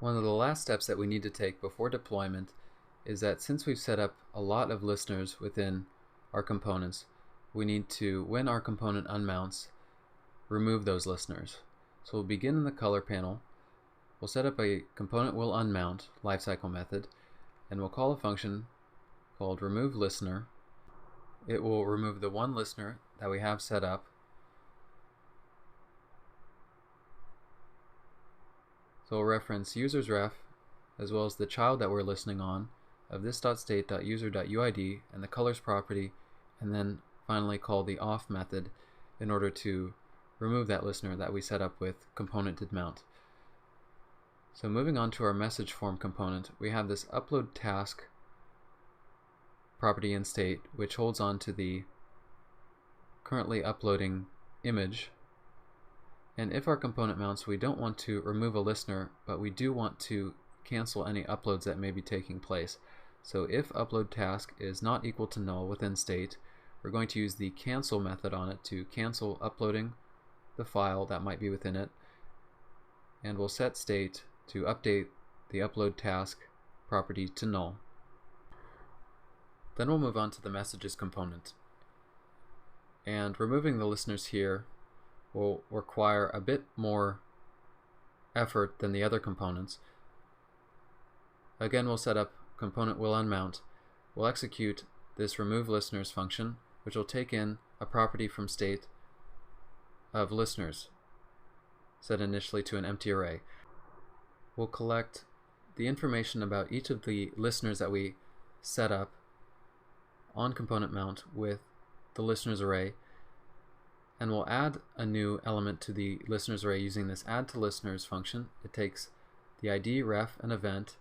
One of the last steps that we need to take before deployment is that since we've set up a lot of listeners within our components, we need to, when our component unmounts, remove those listeners. So we'll begin in the color panel. We'll set up a component will unmount lifecycle method, and we'll call a function called remove listener. It will remove the one listener that we have set up. So we'll reference users ref as well as the child that we're listening on of this.state.user.uid and the colors property, and then finally call the off method in order to remove that listener that we set up with component unmount. So moving on to our message form component, we have this upload task property in state, which holds on to the currently uploading image. And if our component mounts, we don't want to remove a listener, but we do want to cancel any uploads that may be taking place. So if upload task is not equal to null within state, we're going to use the cancel method on it to cancel uploading the file that might be within it, and we'll set state to update the upload task property to null. Then we'll move on to the messages component. And removing the listeners here will require a bit more effort than the other components. Again, we'll set up component will unmount. We'll execute this remove listeners function, which will take in a property from state of listeners set initially to an empty array. We'll collect the information about each of the listeners that we set up on component mount with the listeners array, and we'll add a new element to the listeners array using this add to listeners function. It takes the ID, ref, and event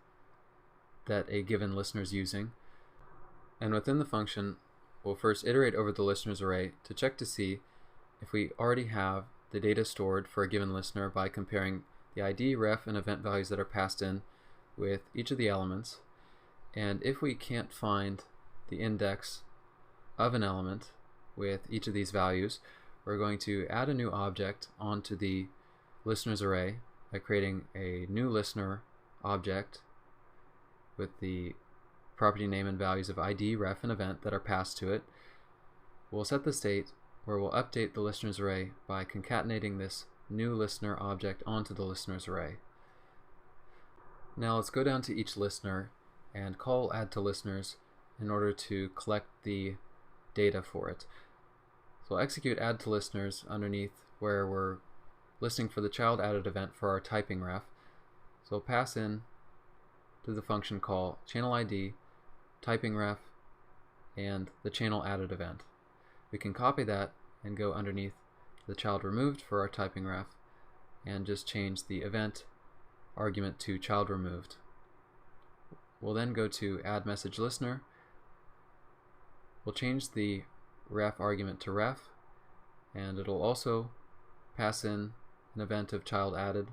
that a given listener is using, and within the function we'll first iterate over the listeners array to check to see if we already have the data stored for a given listener by comparing the ID, ref, and event values that are passed in with each of the elements. And if we can't find the index of an element with each of these values, we're going to add a new object onto the listeners array by creating a new listener object with the property name and values of ID, ref, and event that are passed to it. We'll set the state where we'll update the listeners array by concatenating this new listener object onto the listeners array. Now let's go down to each listener and call add to listeners in order to collect the data for it. So we'll execute add to listeners underneath where we're listing for the child added event for our typing ref. So we'll pass in to the function call channel ID, typing ref, and the channel added event. We can copy that and go underneath the child removed for our typing ref and just change the event argument to child removed. We'll then go to add message listener. We'll change the ref argument to ref, and it'll also pass in an event of child added.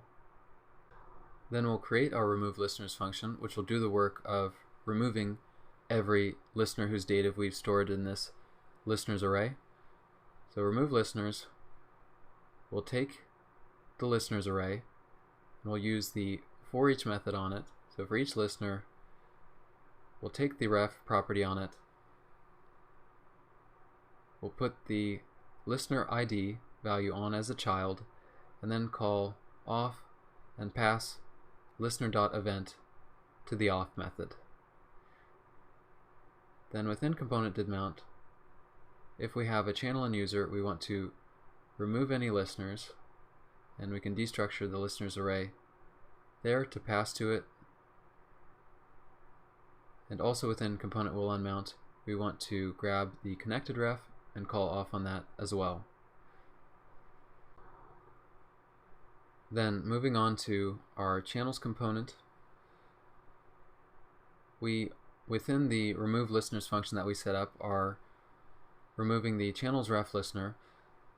Then we'll create our remove listeners function, which will do the work of removing every listener whose data we've stored in this listeners array. So remove listeners, we'll take the listeners array and we'll use the for each method on it. So for each listener, we'll take the ref property on it. We'll put the listener ID value on as a child, and then call off and pass listener.event to the off method. Then within component unmount, if we have a channel and user, we want to remove any listeners, and we can destructure the listeners array there to pass to it. And also within component will unmount, we want to grab the connected ref and call off on that as well. Then moving on to our channels component, we within the remove listeners function that we set up are removing the channels ref listener,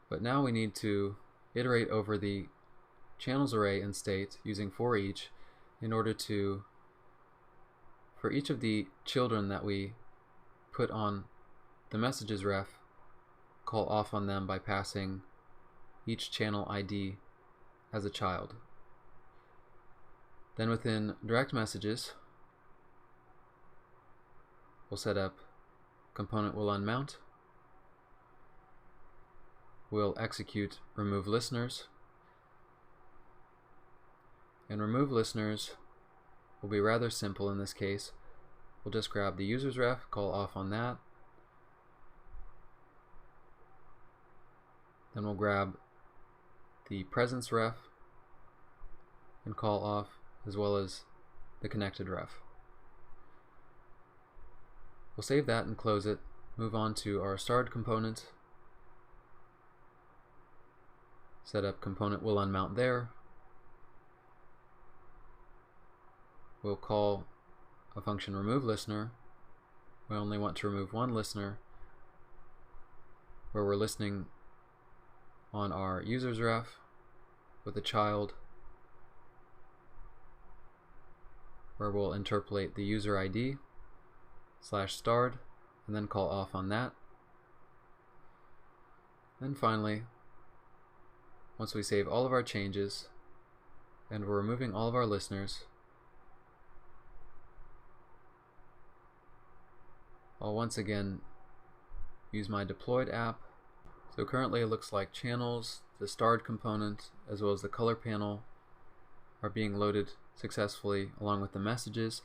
but now we need to iterate over the channels array in state using for each in order to, for each of the children that we put on the messages ref, call off on them by passing each channel ID as a child. Then within direct messages, we'll set up component will unmount. We'll execute remove listeners. And remove listeners will be rather simple in this case. We'll just grab the user's ref, call off on that. Then we'll grab the presence ref and call off, as well as the connected ref. We'll save that and close it, move on to our starred component, set up component will unmount there. We'll call a function remove listener. We only want to remove one listener, where we're listening on our user's ref with a child, where we'll interpolate the user ID /starred and then call off on that. Then finally, once we save all of our changes and we're removing all of our listeners, I'll once again use my deployed app. So currently it looks like channels, the starred component, as well as the color panel are being loaded successfully along with the messages.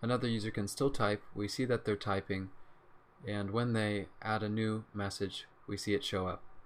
Another user can still type. We see that they're typing, and when they add a new message, we see it show up.